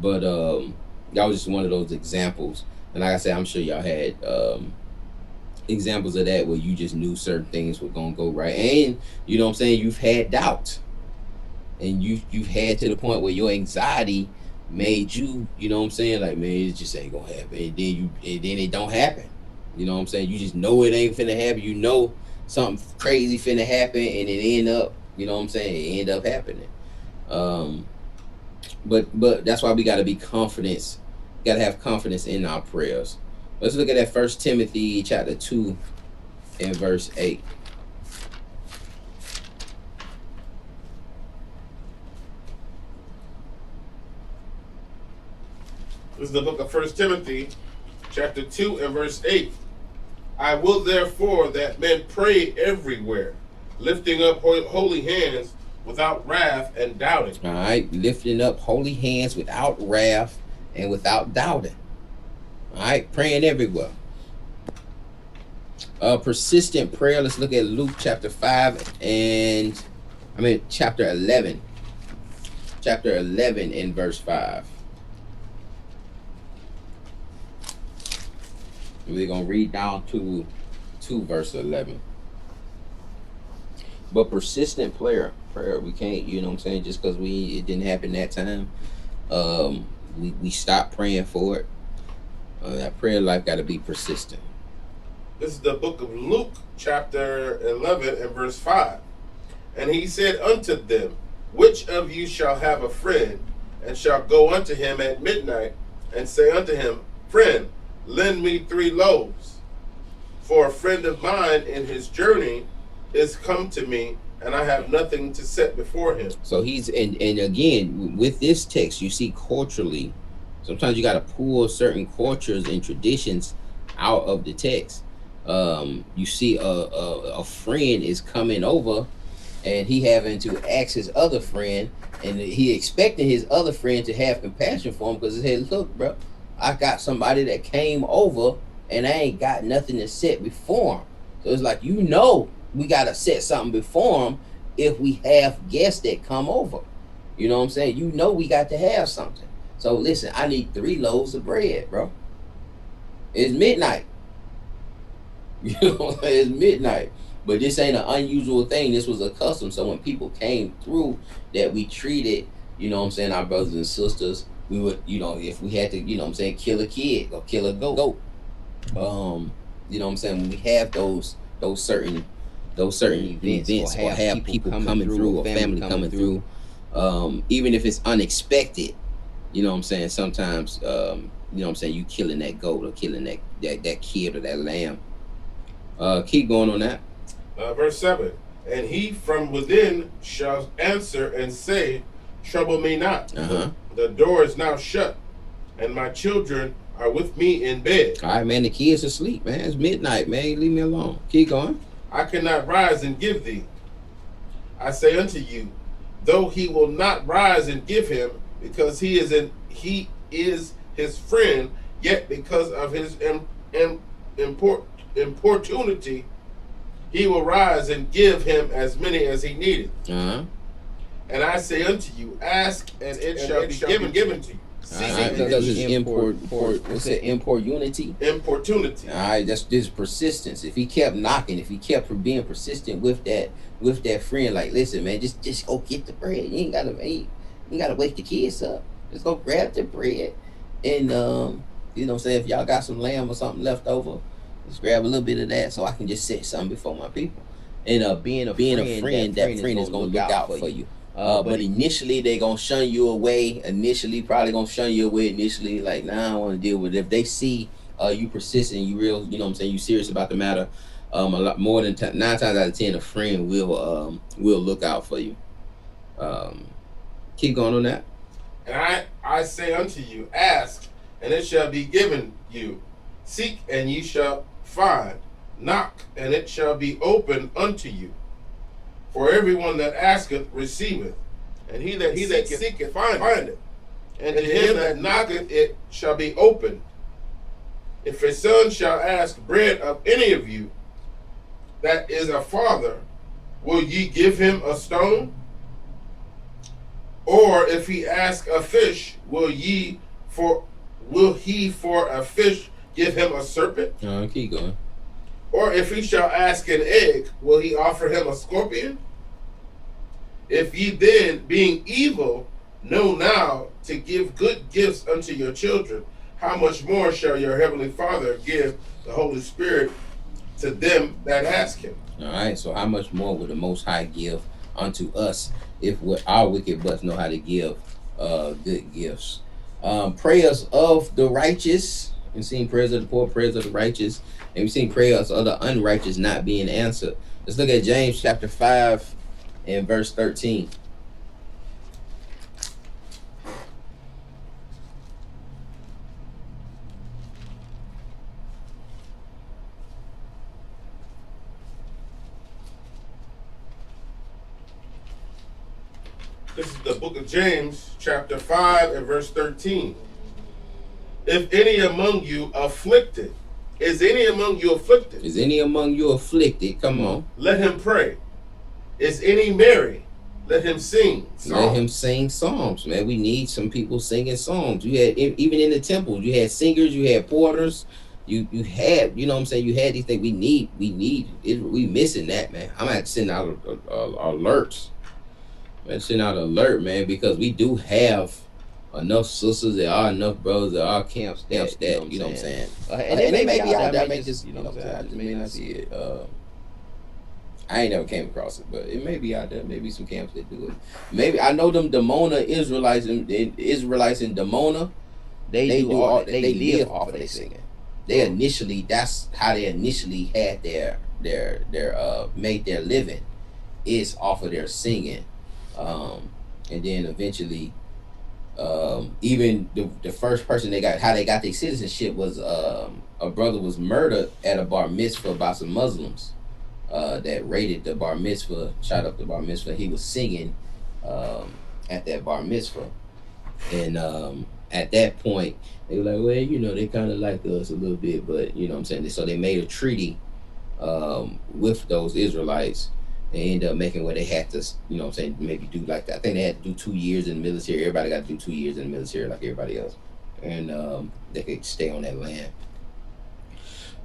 But that was just one of those examples. And like I said, I'm sure y'all had examples of that where you just knew certain things were gonna go right, and you know what I'm saying, you've had doubt, and you've had to the point where your anxiety made you, you know what I'm saying, like, man, it just ain't gonna happen, and then it don't happen. You know what I'm saying? You just know it ain't finna happen. You know something crazy finna happen, and it end up, you know what I'm saying, it end up happening. Um, but that's why we gotta be confidence, gotta have confidence in our prayers. Let's look at that First Timothy chapter 2 and verse 8. This is the book of First Timothy, chapter 2 and verse 8. I will therefore that men pray everywhere, lifting up holy hands without wrath and doubting. All right, lifting up holy hands without wrath and without doubting. All right, praying everywhere. Persistent prayer. Let's look at Luke chapter 5 and chapter 11. Chapter 11 and verse 5. We're going to read down to verse 11. But persistent prayer, we can't, you know what I'm saying, just because it didn't happen that time, we stopped praying for it. That prayer life got to be persistent. This is the book of Luke, chapter 11 and verse 5. And he said unto them, which of you shall have a friend, and shall go unto him at midnight, and say unto him, friend, lend me 3 loaves, for a friend of mine in his journey is come to me, and I have nothing to set before him. So he's, and again, with this text, you see culturally, sometimes you got to pull certain cultures and traditions out of the text. You see a friend is coming over, and he having to ask his other friend, and he expecting his other friend to have compassion for him, because he said, look, bro, I got somebody that came over, and I ain't got nothing to set before him. So it's like, you know, we got to set something before him if we have guests that come over. You know what I'm saying? You know we got to have something. So listen, I need 3 loaves of bread, bro. It's midnight. You know, it's midnight. But this ain't an unusual thing. This was a custom. So when people came through, that we treated, you know what I'm saying, our brothers and sisters, we would, you know, if we had to, you know what I'm saying, kill a kid or kill a goat. You know what I'm saying, when we have those certain events or have people coming through, or family coming through, even if it's unexpected, you know what I'm saying, sometimes you know what I'm saying, you killing that goat or killing that kid or that lamb. Keep going on that. Verse 7. And he from within shall answer and say, trouble me not. The door is now shut, and my children are with me in bed. All right, man, the kids are asleep, man. It's midnight, man. Leave me alone. Keep going. I cannot rise and give thee. I say unto you, though he will not rise and give him, because he is his friend, yet because of his importunity, he will rise and give him as many as he needeth. And I say unto you, ask, and it shall be given to you. Because it's importunity. Importunity. All right, that's this persistence. If he kept knocking, if he kept being persistent with that friend, like, listen, man, just go get the bread. You ain't gotta wake the kids up. Just go grab the bread, and you know what I'm saying, if y'all got some lamb or something left over, just grab a little bit of that, so I can just set something before my people. And being a friend, that friend is gonna look out for you. But initially they gonna shun you away. Probably gonna shun you away initially. Like, nah, I don't want to deal with it. If they see you persistent, you real, you know what I'm saying, you serious about the matter, a lot more than 9 times out of 10, a friend will look out for you. Keep going on that. And I say unto you, ask, and it shall be given you. Seek, and ye shall find. Knock, and it shall be opened unto you. For everyone that asketh receiveth, and he that seeketh findeth, and to him that knocketh it shall be opened. If a son shall ask bread of any of you that is a father, will ye give him a stone? Or if he ask a fish, will he for a fish give him a serpent? Keep going. Or if he shall ask an egg, will he offer him a scorpion? If ye then, being evil, know now to give good gifts unto your children, how much more shall your heavenly Father give the Holy Spirit to them that ask him? All right, so how much more would the Most High give unto us if our wicked butts know how to give good gifts? Prayers of the righteous. We've seen prayers of the poor, prayers of the righteous, and we've seen prayers of the unrighteous not being answered. Let's look at James chapter 5 and verse 13. This is the book of James, chapter 5 and verse 13. If any among you afflicted, is any among you afflicted? Is any among you afflicted? Come on. Let him pray. Is any merry? Let him sing psalms. Let him sing psalms, man. We need some people singing psalms. You had, even in the temple, you had singers, you had porters, you had, you know what I'm saying, you had these things. We missing that, man. I'm gonna send out alerts. Man, send out an alert, man, because we do have enough sisters, there are enough brothers, there are camps that you know what I'm saying. And they may be out there, I may just, you know what I'm saying, I just may not see it. I ain't never came across it, but it may be out there. Maybe some camps that do it. Maybe I know them Demona Israelites in Demona. They live off of their singing. That's how they initially had their made their living, is off of their singing. And then eventually, even the first person how they got their citizenship was a brother was murdered at a bar mitzvah by some Muslims that raided the bar mitzvah, shot up the bar mitzvah. He was singing at that bar mitzvah, and at that point they were like, well, you know, they kind of like us a little bit, but you know what I'm saying. So they made a treaty with those Israelites. They ended up making where they had to, you know what I'm saying, maybe do like that. I think they had to do 2 years in the military. Everybody got to do 2 years in the military like everybody else. And they could stay on that land.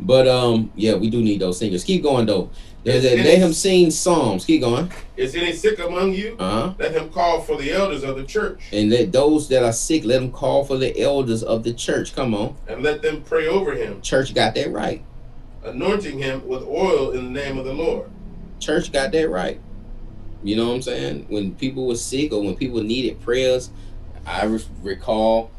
But yeah, we do need those singers. Keep going though. Let him sing psalms. Keep going. Is any sick among you? Let him call for the elders of the church. And let those that are sick, let them call for the elders of the church. Come on. And let them pray over him. Church got that right. Anointing him with oil in the name of the Lord. Church got that right. You know what I'm saying? When people were sick or when people needed prayers, I recall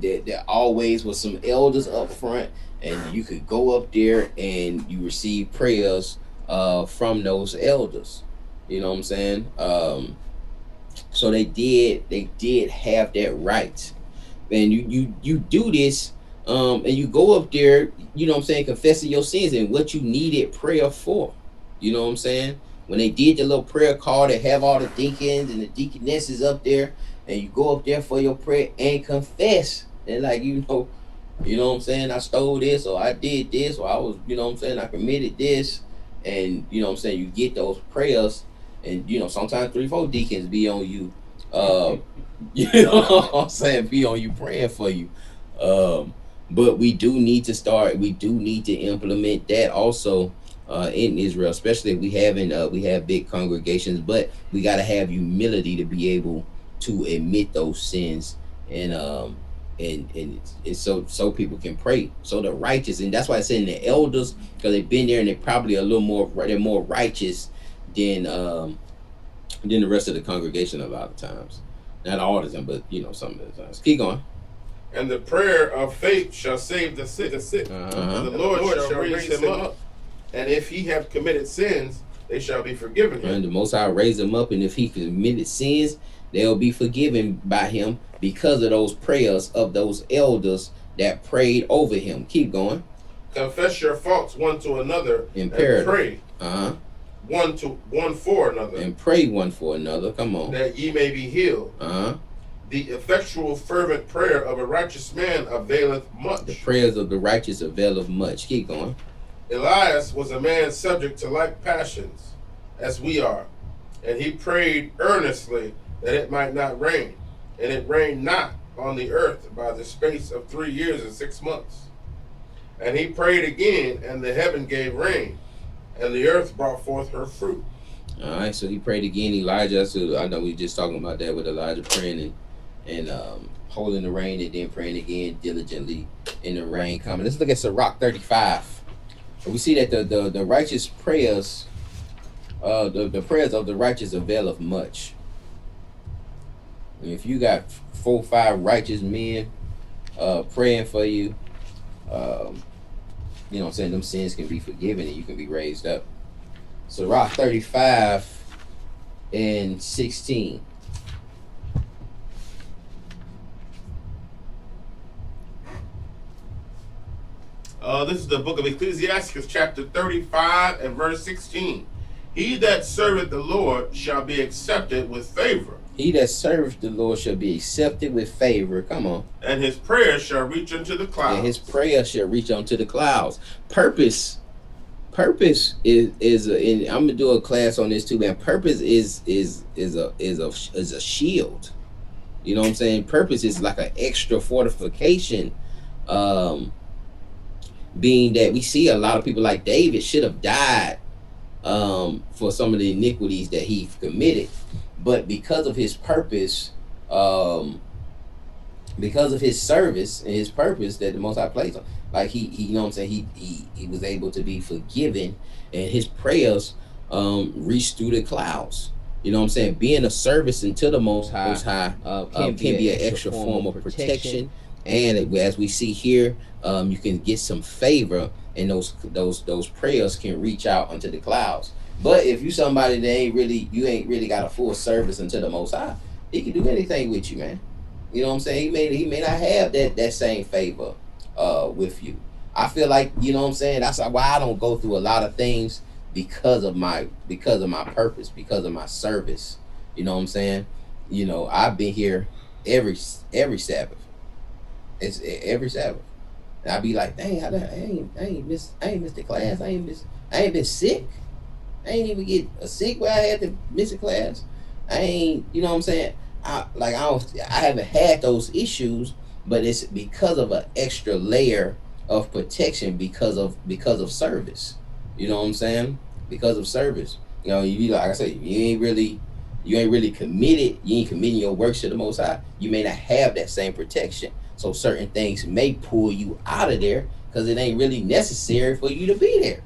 that there always was some elders up front, and you could go up there and you receive prayers from those elders. You know what I'm saying? So they did have that right. And you do this, and you go up there, you know what I'm saying, confessing your sins and what you needed prayer for. You know what I'm saying? When they did the little prayer call, they have all the deacons and the deaconesses up there, and you go up there for your prayer and confess. And like, you know what I'm saying? I stole this, or I did this, or I was, you know what I'm saying, I committed this. And you know what I'm saying, you get those prayers, and you know, sometimes 3-4 deacons be on you. You know what I'm saying, be on you, praying for you. But we do need to implement that also. In Israel, especially if we have big congregations, but we got to have humility to be able to admit those sins, and so people can pray, so the righteous, and that's why I said the elders, because they've been there and they're probably they're more righteous than the rest of the congregation a lot of times. Not all of them, but you know, some of the times. Keep going. And the prayer of faith shall save the sick. And the Lord shall raise him up. And if he have committed sins, they shall be forgiven him. And the Most High raise him up, and if he committed sins, they'll be forgiven by him because of those prayers of those elders that prayed over him. Keep going. Confess your faults one to another and pray. One for another. And pray one for another. Come on. That ye may be healed. The effectual fervent prayer of a righteous man availeth much. The prayers of the righteous availeth much. Keep going. Elias was a man subject to like passions as we are, and he prayed earnestly that it might not rain. And it rained not on the earth by the space of 3 years and 6 months. And he prayed again, and the heaven gave rain, and the earth brought forth her fruit. All right, so he prayed again. Elijah, so I know we just talking about that with Elijah praying and holding the rain, and then praying again diligently in the rain coming. Let's look at Sirach 35. We see that the righteous prayers, the prayers of the righteous availeth much. If you got 4 or 5 righteous men praying for you, you know what I'm saying, them sins can be forgiven and you can be raised up. Sirach 35 and 16. This is the book of Ecclesiastes, chapter 35 and verse 16. He that serveth the Lord shall be accepted with favor. He that serveth the Lord shall be accepted with favor. Come on. And his prayer shall reach unto the clouds. And his prayer shall reach unto the clouds. Purpose is and I'm gonna do a class on this too, man. Purpose is a shield. You know what I'm saying? Purpose is like an extra fortification. Being that we see a lot of people like David should have died for some of the iniquities that he committed, but because of his purpose, because of his service and his purpose that the Most High placed on, like he you know what I'm saying, he was able to be forgiven, and his prayers reached through the clouds. You know what I'm saying? Being a service unto the Most High can be an extra form of protection. And as we see here, you can get some favor, and those prayers can reach out unto the clouds. But if you somebody that you ain't really got a full service unto the Most High, he can do anything with you, man. You know what I'm saying? He may not have that same favor with you. I feel like, you know what I'm saying, that's why I don't go through a lot of things, because of my purpose, because of my service. You know what I'm saying? You know, I've been here every Sabbath. It's every Sabbath. And I be like, dang, I ain't missed the class. I ain't been sick. I ain't even get sick where I had to miss a class. I ain't, you know what I'm saying? I haven't had those issues, but it's because of an extra layer of protection because of service. You know what I'm saying? Because of service. You know, you like I say, you ain't really committed. You ain't committing your works to the Most High. You may not have that same protection. So certain things may pull you out of there because it ain't really necessary for you to be there.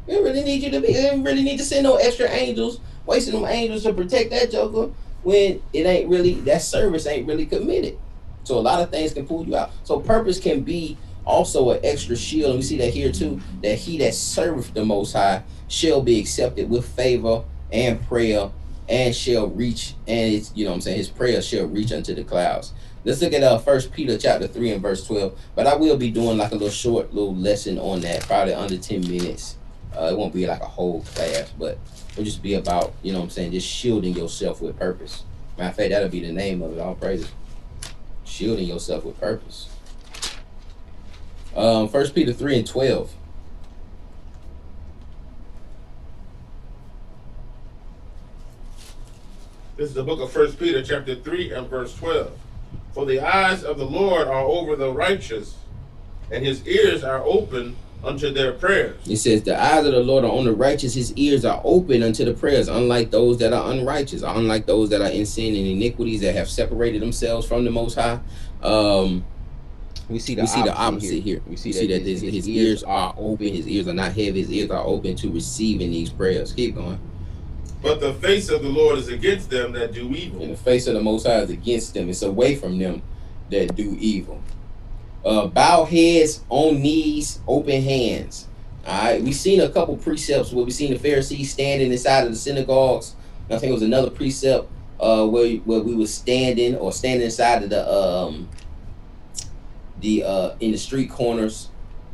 It don't really need you to be. It don't really need to send no extra angels, wasting them angels to protect that joker when it ain't really, that service ain't really committed. So a lot of things can pull you out. So purpose can be also an extra shield. And we see that here too, that he that serveth the Most High shall be accepted with favor and prayer, and shall reach, and it's, you know what I'm saying, his prayer shall reach unto the clouds. Let's look at 1 Peter chapter 3 and verse 12. But I will be doing like a little lesson on that, probably under 10 minutes. It won't be like a whole class, but it'll just be about, you know what I'm saying, just shielding yourself with purpose. Matter of fact, that'll be the name of it. All praises. Shielding yourself with purpose. 1 Peter 3 and 12. This is the book of 1 Peter chapter 3 and verse 12. For the eyes of the Lord are over the righteous, and his ears are open unto their prayers. It says the eyes of the Lord are on the righteous, his ears are open unto the prayers, unlike those that are unrighteous, unlike those that are in sin and iniquities, that have separated themselves from the Most High. We see the opposite here. We see that his ears are open, his ears are not heavy, his ears are open to receiving these prayers. Keep going. But the face of the Lord is against them that do evil. And the face of the Most High is against them. It's away from them that do evil. Bow heads, on knees, open hands. All right. We've seen a couple precepts where we've seen the Pharisees standing inside of the synagogues. I think it was another precept where we were standing inside of the in the street corners.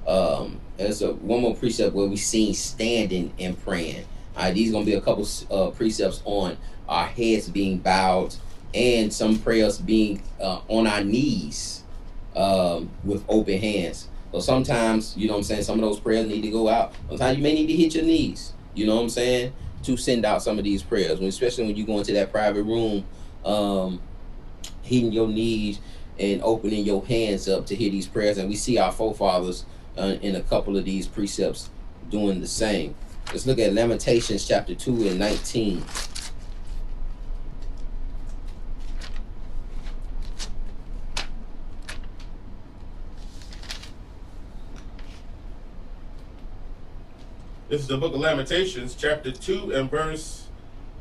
There's one more precept where we seen standing and praying. All right, these are going to be a couple precepts on our heads being bowed, and some prayers being on our knees with open hands. So sometimes, you know what I'm saying, some of those prayers need to go out. Sometimes you may need to hit your knees, you know what I'm saying, to send out some of these prayers, especially when you go into that private room um, hitting your knees and opening your hands up to hear these prayers. And we see our forefathers in a couple of these precepts doing the same. Let's look at Lamentations chapter 2 and 19. This is the book of Lamentations, chapter 2 and verse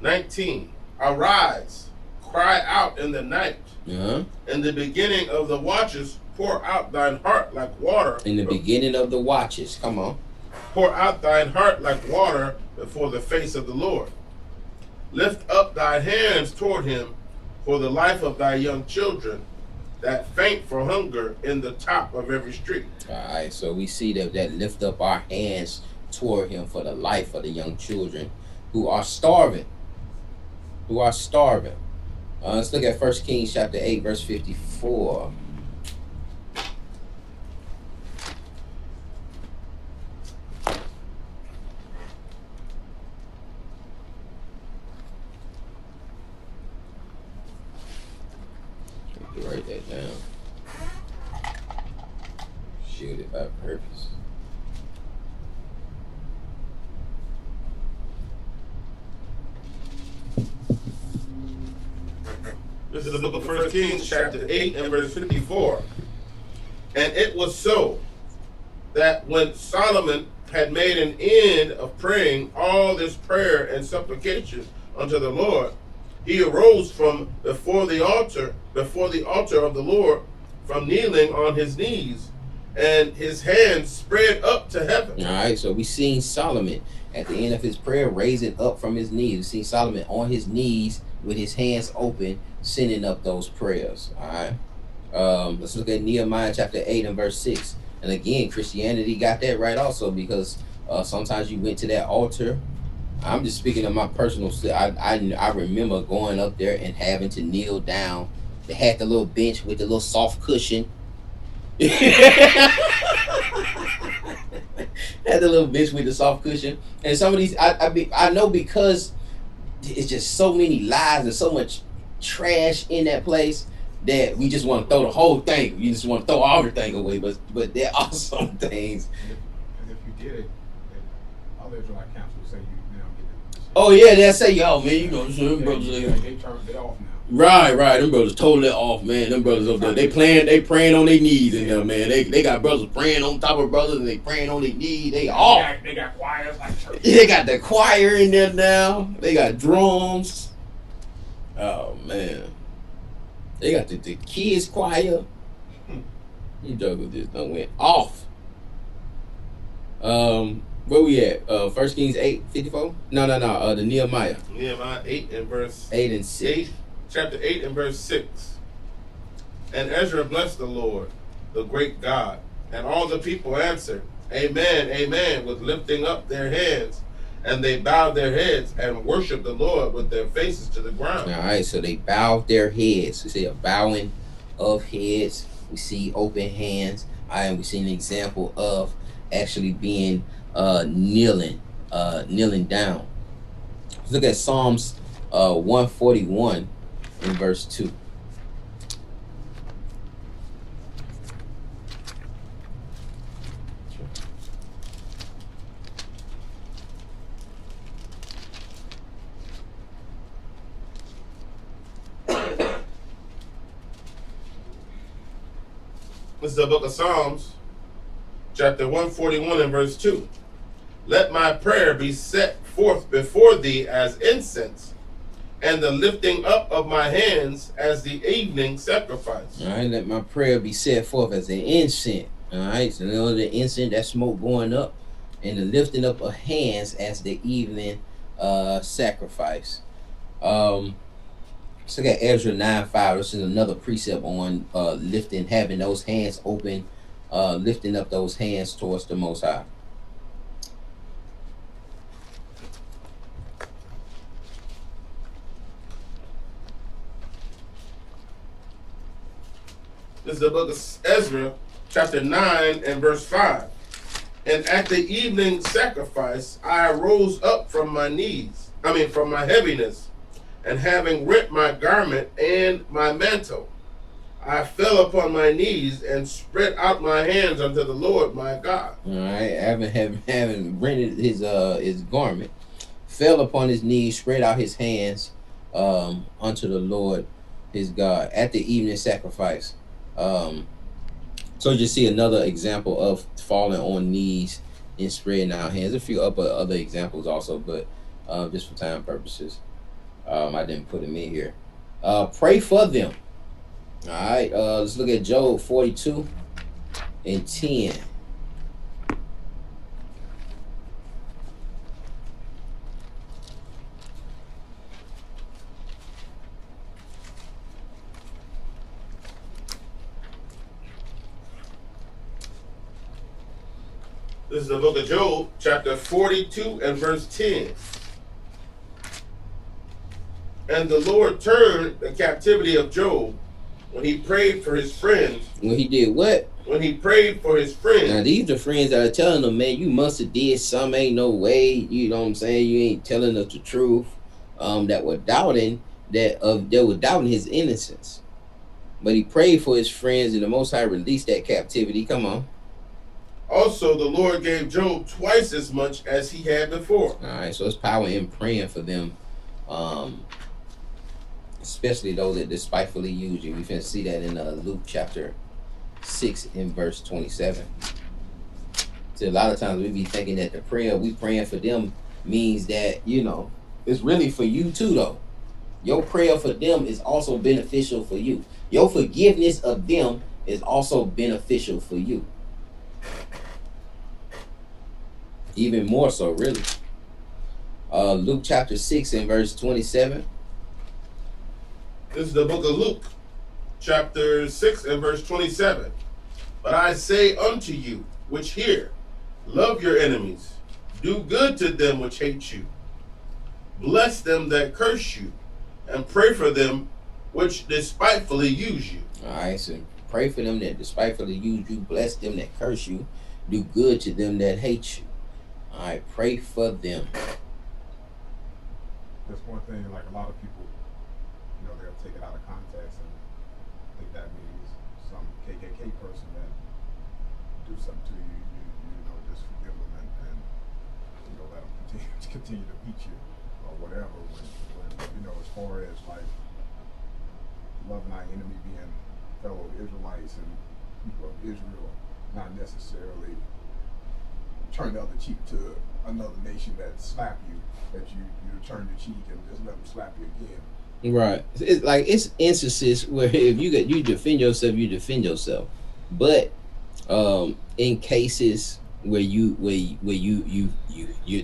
19. Arise, cry out in the night. In the beginning of the watches, pour out thine heart like water. In the beginning of the watches, come on. Pour out thine heart like water before the face of the Lord. Lift up thy hands toward him for the life of thy young children that faint for hunger in the top of every street. All right, so we see that lift up our hands toward him for the life of the young children who are starving. Let's look at 1 Kings chapter 8, verse 54. Write that down. Shield it by purpose. This is the book of 1 Kings, chapter 8 and verse 54. And it was so that when Solomon had made an end of praying all this prayer and supplication unto the Lord, he arose from before the altar of the Lord, from kneeling on his knees, and his hands spread up to heaven. All right, so we seen Solomon at the end of his prayer raising up from his knees. We see Solomon on his knees with his hands open, sending up those prayers. All right, let's look at Nehemiah chapter 8 and verse 6. And again, Christianity got that right also, because sometimes you went to that altar. I'm just speaking of my personal. I remember going up there and having to kneel down. They had the little bench with the little soft cushion. Had the little bench with the soft cushion, and some of these I know, because it's just so many lies and so much trash in that place that we just want to throw the whole thing. You just want to throw everything away. But there are some things. And if you did it, other Israelite council will say you now get it. Oh yeah, they'll say, yo man, you know, some brothers. They off now. Right. Them brothers totally off, man. Them brothers up there, they praying on their knees in there, man. They got brothers praying on top of brothers, and they praying on their knees. They off. They got choirs like church. They got the choir in there now. They got drums. Oh man. They got the kids choir. You juggle this done went off. Where we at? 1 Kings 8:54? No. The Nehemiah. Nehemiah 8 and verse 8 and 6. Chapter 8 and verse 6. And Ezra blessed the Lord, the great God, and all the people answered, Amen, amen, with lifting up their hands. And they bowed their heads and worshiped the Lord with their faces to the ground. All right, so they bowed their heads. We see a bowing of heads. We see open hands. All right, and we see an example of actually being kneeling down. Let's look at Psalms 141 in verse 2. This is the book of Psalms, chapter 141 and verse 2. Let my prayer be set forth before thee as incense, and the lifting up of my hands as the evening sacrifice. All right, let my prayer be set forth as an incense. All right, so the incense, that smoke going up, and the lifting up of hands as the evening sacrifice. Let's look at Ezra 9:5. This is another precept on lifting, having those hands open, lifting up those hands towards the Most High. This is the book of Ezra, chapter 9 and verse 5. And at the evening sacrifice, I arose up from my knees, from my heaviness, and having rent my garment and my mantle, I fell upon my knees and spread out my hands unto the Lord my God. All right, having rented his garment, fell upon his knees, spread out his hands unto the Lord his God at the evening sacrifice. So just see another example of falling on knees and spreading out hands. A few other examples also, but just for time purposes, I didn't put them in here. Pray for them. All right, let's look at Job 42 and 10. This is the book of Job, chapter 42 and verse 10. And the Lord turned the captivity of Job when he prayed for his friends. When he did what? When he prayed for his friends. Now these are friends that are telling him, man, you must have did some, ain't no way. You know what I'm saying? You ain't telling us the truth. That were doubting his innocence. But he prayed for his friends, and the Most High released that captivity. Come on. Also, the Lord gave Job twice as much as he had before. All right, so it's power in praying for them, especially those that despitefully use you. We can see that in Luke chapter 6 and verse 27. So a lot of times we be thinking that the prayer we praying for them means that, you know, it's really for you too, though. Your prayer for them is also beneficial for you. Your forgiveness of them is also beneficial for you. Even more so, really. Luke chapter 6 and verse 27. This is the book of Luke, chapter 6 and verse 27. But I say unto you, which hear, love your enemies, do good to them which hate you, bless them that curse you, and pray for them which despitefully use you. All right, so pray for them that despitefully use you, bless them that curse you, do good to them that hate you. All right, pray for them. That's one thing, like a lot of people, you know, they'll take it out of context and think that means some KKK person that do something to you, you know, just forgive them and you know, let them continue to beat you or whatever. When you know, as far as like loving our enemy being fellow Israelites and people of Israel, not necessarily turn the other cheek to another nation that slap you, that you turn the cheek and just let them slap you again. Right. It's like it's instances where if you defend yourself, you defend yourself. But in cases where you're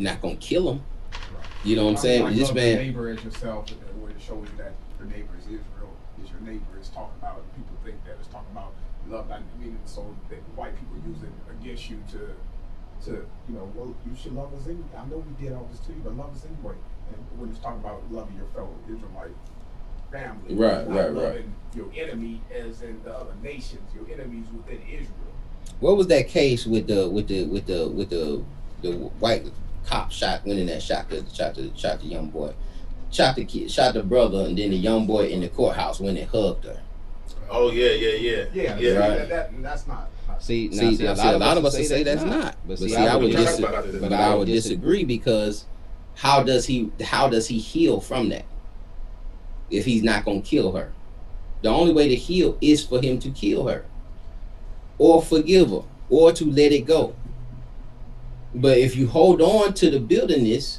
not gonna kill them, Right. you know what I'm saying? Like This love man, your neighbor as yourself, and the way it shows you that your neighbor is Israel, is your neighbor. It's talking about, people think that it's talking about love, not meaning, so that white people use it against you to you know, well, you should love us anyway. I know we did all this to you, but love us anyway. And when it's talking about loving your fellow Israelite family, Right, not right. loving your enemy as in the other nations, your enemies within Israel. what was that case with the white cop went in that shot the young boy, shot the kid, shot the brother, and then the young boy in the courthouse when they hugged her. Oh, yeah. Yeah, right. That's not. See, a lot of us say that's not. But see, I would disagree because how does he heal from that if he's not gonna kill her? The only way to heal is for him to kill her, or forgive her, or to let it go. But if you hold on to the bitterness,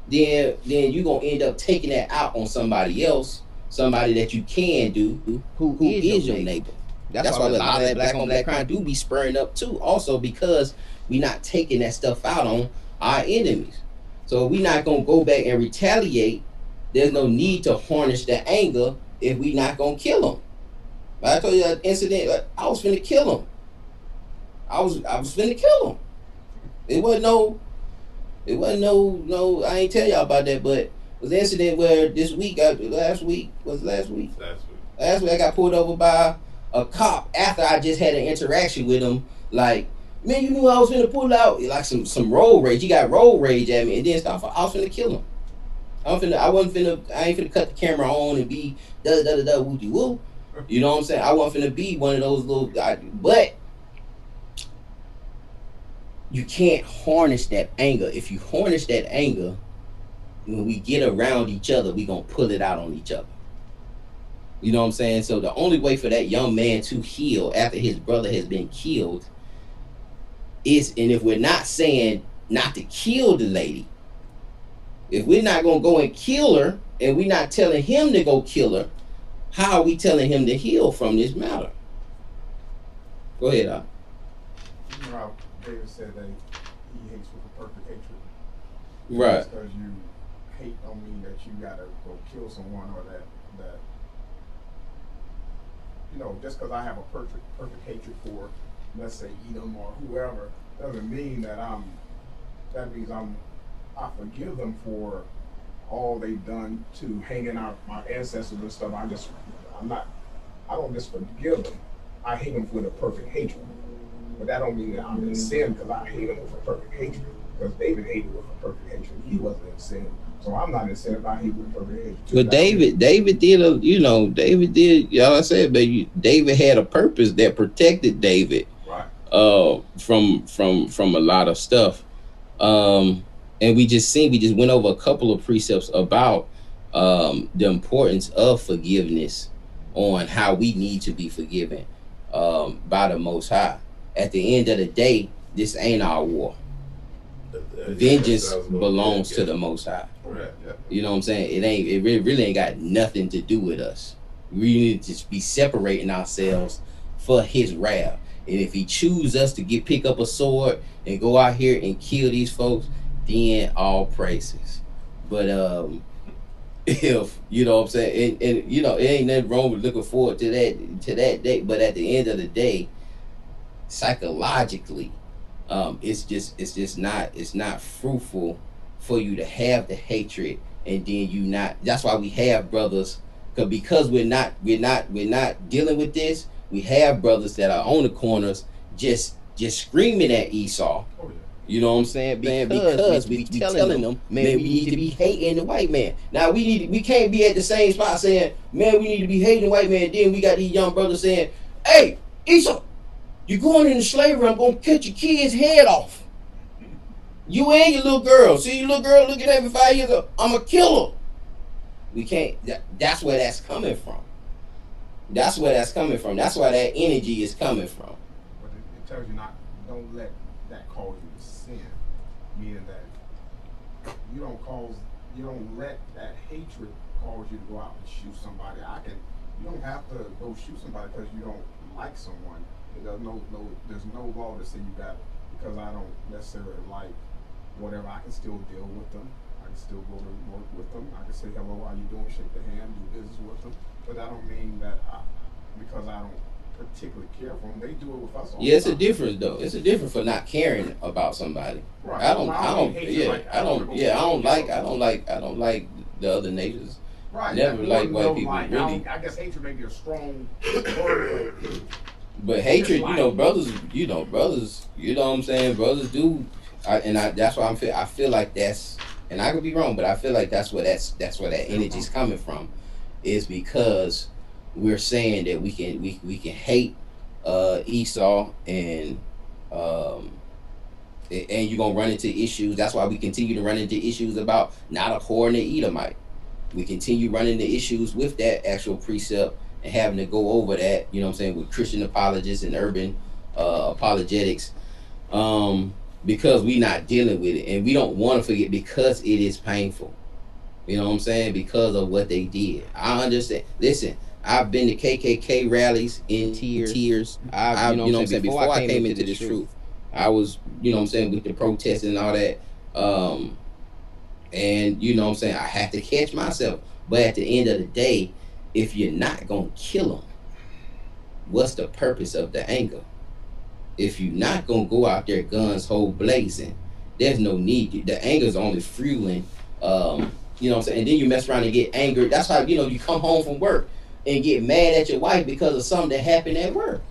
then you're gonna end up taking that out on somebody else, somebody that you can do, who is your neighbor. That's why a lot of that black on black crime do be spurring up too. Also because we not taking that stuff out on our enemies. So if we not gonna go back and retaliate, there's no need to harness the anger if we not gonna kill them. But I told you that incident, I was finna kill him. I was finna kill him. It wasn't no. I ain't tell y'all about that, but it was an incident where last week I got pulled over by a cop after I just had an interaction with him. Like, man, you knew I was finna pull out, like some road rage. He got road rage at me, and then I was finna kill him. I wasn't finna. I ain't finna cut the camera on and be da da da da woo woo. You know what I'm saying? I wasn't finna be one of those little. But you can't harness that anger. If you harness that anger, when we get around each other, we gonna pull it out on each other. You know what I'm saying? So the only way for that young man to heal after his brother has been killed is, and if we're not saying not to kill the lady, if we're not gonna go and kill her, and we're not telling him to go kill her, how are we telling him to heal from this matter? Go ahead, Al. You know how David said that he hates with a perfect hatred. Right. Just because you hate don't mean that you gotta go kill someone, or that just because I have a perfect hatred for, let's say, Edom or whoever, doesn't mean that that means I forgive them for all they've done to hanging out my ancestors and stuff. I don't just forgive them. I hate them with a perfect hatred. But that don't mean that I'm in sin because I hate them with a perfect hatred. Because David hated with a perfect hatred. He wasn't in sin. So I'm not in sin if I hate with a perfect hatred. But David did David did, y'all I said, but David had a purpose that protected David, right, from a lot of stuff. And we just went over a couple of precepts about the importance of forgiveness, on how we need to be forgiven by the Most High. At the end of the day, this ain't our war. Vengeance belongs to the Most High. Right. You know what I'm saying? It really ain't got nothing to do with us. We need to just be separating ourselves for his wrath. And if he chooses us to pick up a sword and go out here and kill these folks, then all praises. But if you know what I'm saying, and it ain't nothing wrong with looking forward to that day. But at the end of the day, psychologically, it's not fruitful for you to have the hatred, and then you not. That's why we have brothers, because we're not dealing with this. We have brothers that are on the corners just screaming at Esau. Oh, yeah. You know what I'm saying? Because we telling them, man, we need to be hating the white man. Now we can't be at the same spot saying, man, we need to be hating the white man. Then we got these young brothers saying, hey, Esau, you're going into slavery, I'm gonna cut your kid's head off. You and your little girl. See your little girl looking at me 5 years ago, I'm a killer. We can't. That's where that's coming from. That's where that's coming from. That's why that energy is coming from. But it tells you don't let that cause you to sin. Meaning that you don't let that hatred cause you to go out and shoot somebody. You don't have to go shoot somebody because you don't like someone. There's no law to say you got it because I don't necessarily like whatever. I can still deal with them. I can still go to work with them. I can say hello, how you doing, shake the hand, do business with them. But I don't mean that because I don't particularly care for them. They do it with us all the time. It's a difference though. It's a difference for not caring about somebody. Right. I don't like the other nations. Right. Never like white people. Really. I guess hatred may be a strong word. But hatred, brothers, you know what I'm saying? Brothers do, that's why I feel like that's, and I could be wrong, but I feel like that's where that energy's coming from, is because we're saying that we can hate Esau and you're gonna run into issues. That's why we continue to run into issues about not abhorring the Edomite. We continue running into issues with that actual precept and having to go over that, you know what I'm saying, with Christian apologists and urban apologetics, because we not dealing with it, and we don't want to forget because it is painful. You know what I'm saying? Because of what they did. I understand. Listen, I've been to KKK rallies in tears. I've you know what I'm saying, before I came into this truth, I was, you know what I'm saying, with the protests and all that. And you know what I'm saying, I have to catch myself. But at the end of the day, if you're not going to kill them, what's the purpose of the anger? If you're not going to go out there guns hole blazing, there's no need. The anger's only fueling, you know what I'm saying? And then you mess around and get angered. That's how, you come home from work and get mad at your wife because of something that happened at work.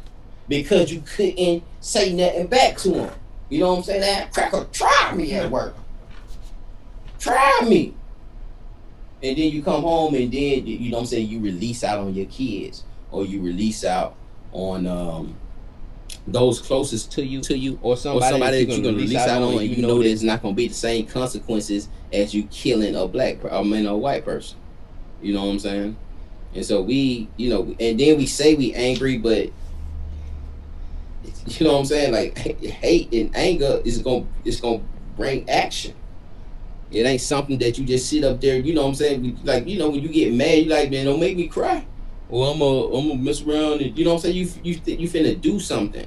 Because you couldn't say nothing back to him. You know what I'm saying? That cracker, try me at work. Try me. And then you come home and then you know what I'm saying, you release out on your kids, or you release out on those closest to you, or somebody that you're gonna release out on, and you know there's not gonna be the same consequences as you killing a a white person. You know what I'm saying? And so we, you know, and then we say we angry, but you know what I'm saying? Like hate and anger it's gonna bring action. It ain't something that you just sit up there. You know what I'm saying? Like, you know, when you get mad, you like, man, don't make me cry. Or I'm gonna mess around and you know what I'm saying. You finna do something.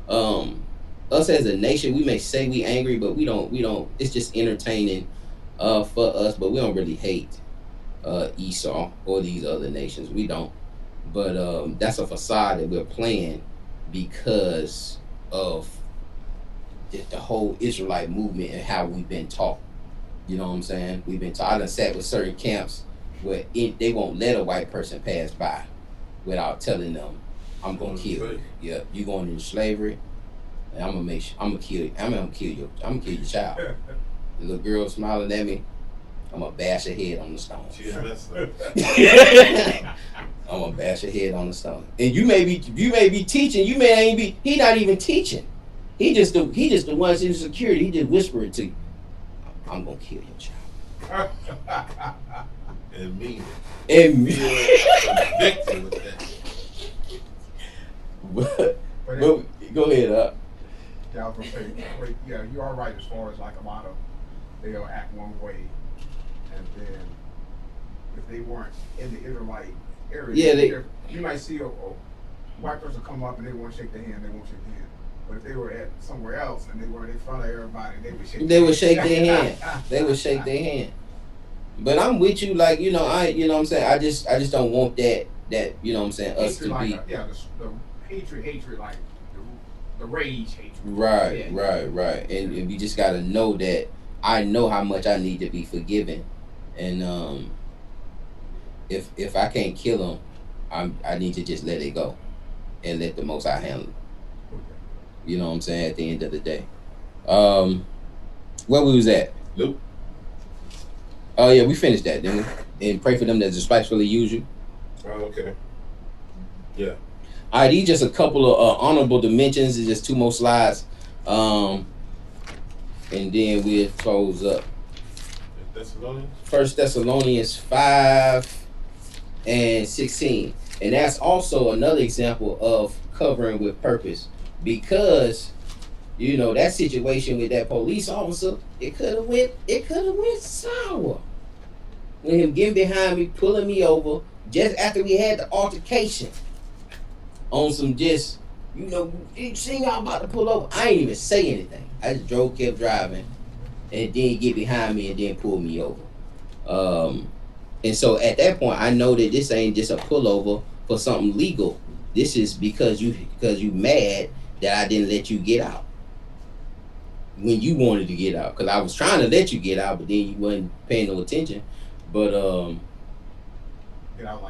Um, us as a nation, we may say we angry, but we don't. It's just entertaining, for us. But we don't really hate Esau or these other nations. We don't. But that's a facade that we're playing because of the whole Israelite movement and how we've been taught. You know what I'm saying? We've been taught. I done sat with certain camps where they won't let a white person pass by without telling them, "I'm gonna kill you. Yeah, you going into slavery, and I'm gonna make sure I'm gonna kill you. I'm gonna kill your child." The little girl smiling at me. I'm gonna bash her head on the stone. I'm gonna bash her head on the stone. And you may be teaching. You may ain't be. He not even teaching. He just the one's in security. He just whisper it to you. I'm gonna kill your child. And mean it. And convicted with that. but go ahead, Yeah, I was gonna say, yeah, you are right as far as like a lot of they'll act one way, and then if they weren't in the Israelite area, yeah, you might see a white person come up and they want to shake their hand, they won't shake their hand. But if they were at somewhere else and they were in front of everybody, they would shake. They would shake their hand. They would shake their hand. But I'm with you, like you know, you know what I'm saying. I just don't want that you know what I'm saying. Us Hatred to like be the hatred like the rage hatred. Right, yeah. right. And we just gotta know that I know how much I need to be forgiven, and if I can't kill him, I need to just let it go, and let the Most High handle it. You know what I'm saying? At the end of the day, where we was at? Nope. Oh yeah, we finished that, didn't we? And pray for them that despitefully use you. Oh, okay. Yeah. All right, these just a couple of honorable dimensions. It's just two more slides, and then we'll close up. First Thessalonians 5:16, and that's also another example of covering with purpose, because you know that situation with that police officer, it could have went sour. When him getting behind me, pulling me over just after we had the altercation on some just, you know, you seen y'all about to pull over. I ain't even say anything. I just kept driving, and then get behind me and then pull me over. And so at that point, I know that this ain't just a pullover for something legal. This is because you mad that I didn't let you get out when you wanted to get out. Because I was trying to let you get out, but then you wasn't paying no attention. But get out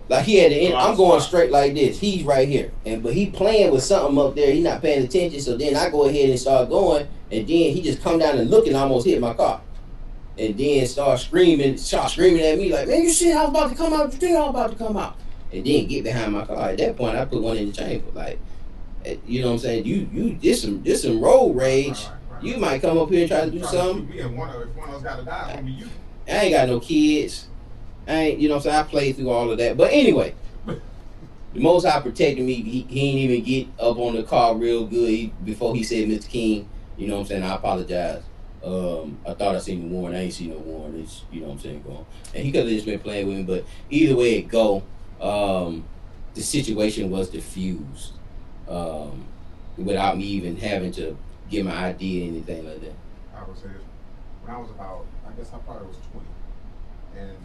like he had the end. I'm going straight like this. He's right here, but he playing with something up there. He not paying attention. So then I go ahead and start going, and then he just come down and look and almost hit my car, and then start screaming at me like, "Man, you see I was about to come out? You think I was about to come out?" And then get behind my car. At that point, I put one in the chamber. Like, you know what I'm saying? You this some road rage. Right. You might come up here and try to do something. If one of us got to die, it's gonna be you. I ain't got no kids. I ain't, you know what I'm saying? I played through all of that. But anyway, the Most High protected me. He ain't even get up on the car real good before he said, "Mr. King, you know what I'm saying? I apologize. I thought I seen the warrant. I ain't seen no warrant. It's, you know what I'm saying, going." And he could have just been playing with me. But either way it go, the situation was diffused without me even having to give my ID or anything like that. I would say when I was about, I guess I probably was 20, and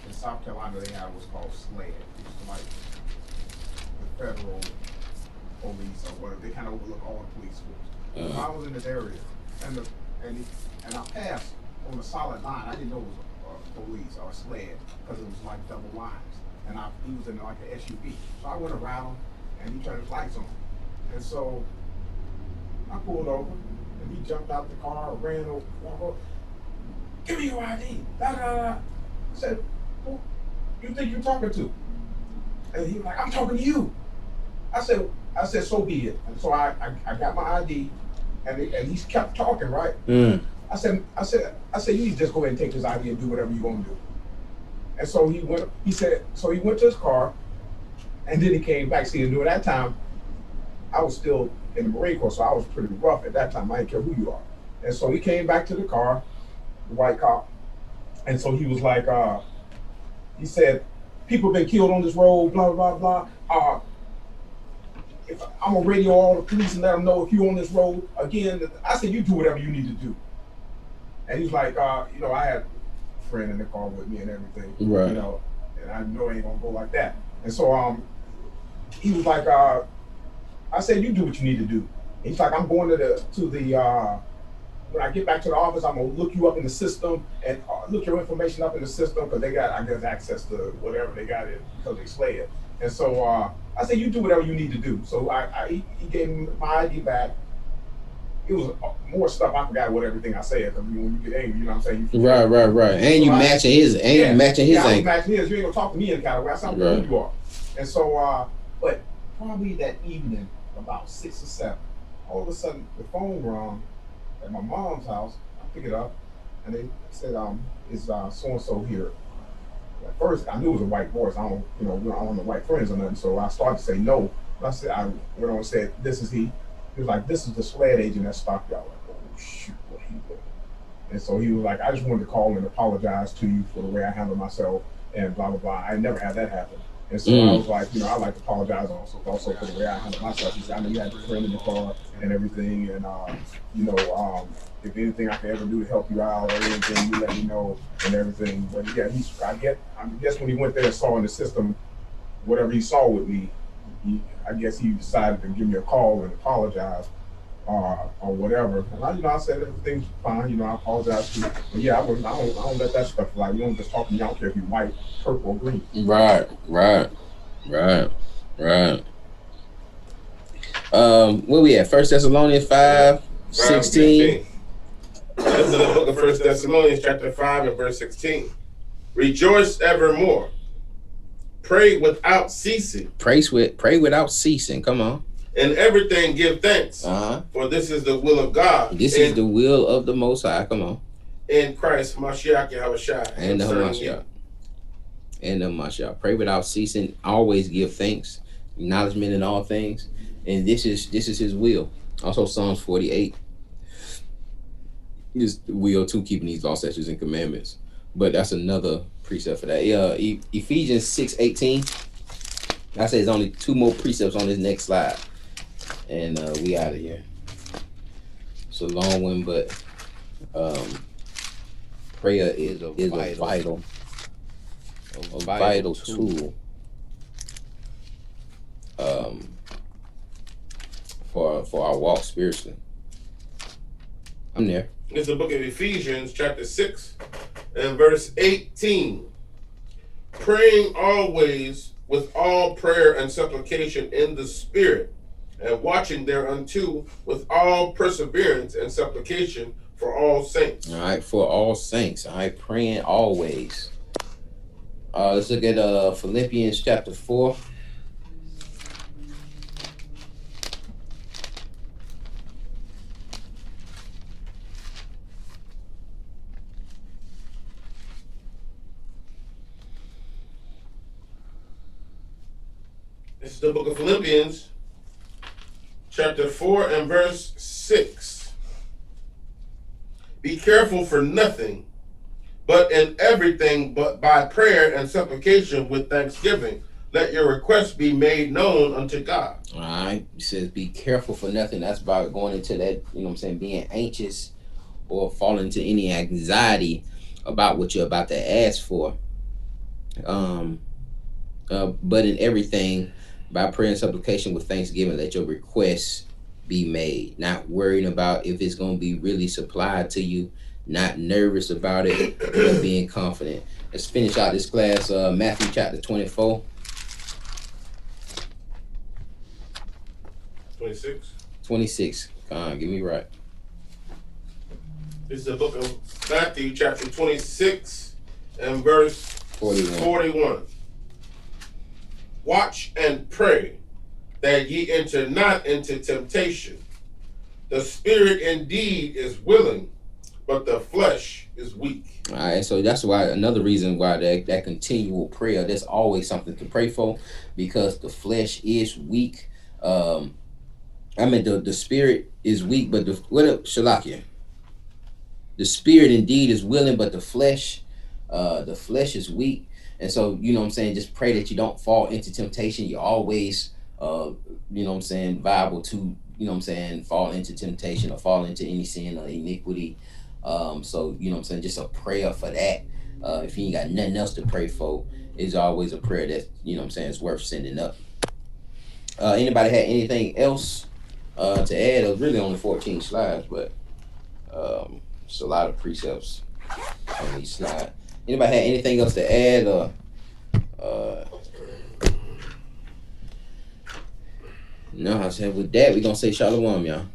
in South Carolina they had what's called SLED, which is like the federal police or whatever. They kind of overlook all the police schools. So I was in this area, and I passed on a solid line. I didn't know it was a police or a SLED because it was like double lines, and he was in like an SUV. So I went around him, and he turned his lights on, and so I pulled over, and he jumped out the car, ran over, "Give me your ID, da da da." said, who you think you're talking to? And he was like, I'm talking to you. I said, so be it. And so I got my ID, and he kept talking, right? I said, you need to just go ahead and take this ID and do whatever you're gonna do. And so he went. He said, so he went to his car, and then he came back. See, and during that time, I was still in the Marine Corps, so I was pretty rough at that time. I didn't care who you are. And so he came back to the car, the white cop, and so he was like, he said, people have been killed on this road, blah blah blah. If I'm gonna radio all the police and let them know if you're on this road again. I said, you do whatever you need to do. And he's like, you know, I had a friend in the car with me and everything, Right. you know, and I know it ain't gonna go like that. And so he was like, I said, you do what you need to do. And he's like, I'm going to the when I get back to the office, I'm gonna look you up in the system and look your information up in the system because they got, I guess, access to whatever they got it because they slay it. And so I said, you do whatever you need to do. So he gave me my ID back. It was more stuff. I forgot what everything I said. Because when you get angry, you know what I'm saying? Right. And you matching his, Yeah, I was matching his. You anger. ain't gonna talk to me in kind of way. I said, I don't know who you are. And so, but probably that evening, about 6 or 7, all of a sudden the phone rang at my mom's house. I pick it up, and they said, is so and so here? At first, I knew it was a white voice. I don't know white friends or nothing. So I started to say no. But I went on and said, this is he. He was like, this is the SLED agent that stopped y'all. Like, oh shoot, what he did. And so he was like, I just wanted to call and apologize to you for the way I handled myself and blah blah blah. I never had that happen. And so I was like, you know, I like to apologize also for the way I handled myself. He said, I know you had your friend in the car and everything, and you know, if anything I can ever do to help you out or anything, you let me know and everything. But yeah, I guess when he went there and saw in the system whatever he saw with me, I guess he decided to give me a call and apologize or whatever. And I said everything's fine. You know, I apologize to you. But yeah, I don't let that stuff fly. You don't just talk to me. I don't care if you're white, purple, or green. Right. Where we at? 1 Thessalonians 5:16. This is the book of 1 Thessalonians chapter 5 and verse 16. Rejoice evermore. Pray without ceasing. Pray without ceasing. Come on. In everything give thanks. For this is the will of God. This is the will of the Most High. Come on. In Christ, Mashiach Yahushua. And the Mashiach. And the Mashiach. Pray without ceasing. Always give thanks. Acknowledgement in all things. And this is his will. Also Psalms 48. Is the will to keeping these law, statutes, and commandments. But that's another precept for that. Ephesians 6:18. I say there's only 2 more precepts on this next slide. And we out of here. It's a long one, but prayer is a vital tool for our walk spiritually. I'm there. It's the book of Ephesians chapter 6 and verse 18. Praying always with all prayer and supplication in the Spirit, and watching thereunto with all perseverance and supplication for all saints. All right, for all saints. All right, praying always. Let's look at Philippians chapter 4. This is the book of Philippians chapter 4 and verse 6. Be careful for nothing, but in everything, but by prayer and supplication with thanksgiving, let your requests be made known unto God. All right. It says be careful for nothing. That's about going into that, you know what I'm saying, being anxious or falling into any anxiety about what you're about to ask for. But in everything, by prayer and supplication with thanksgiving, let your requests be made. Not worrying about if it's going to be really supplied to you, not nervous about it, but being confident. Let's finish out this class, Matthew chapter 24. 26. Come on, get me right. This is the book of Matthew chapter 26 and verse 41. 41. Watch and pray that ye enter not into temptation. The spirit indeed is willing, but the flesh is weak. All right, so that's why another reason why that continual prayer, there's always something to pray for, because the flesh is weak. I mean the spirit is weak, but Shalakia? The spirit indeed is willing, but the flesh is weak. And so, you know what I'm saying, just pray that you don't fall into temptation. You're always you know what I'm saying, viable to, you know what I'm saying, fall into temptation or fall into any sin or iniquity. So, you know what I'm saying, just a prayer for that. If you ain't got nothing else to pray for, is always a prayer that, you know what I'm saying, is worth sending up. Anybody had anything else to add? It was really only 14 slides, but it's a lot of precepts on each slide. Anybody had anything else to add? No, I said with that, we're going to say shalom, y'all.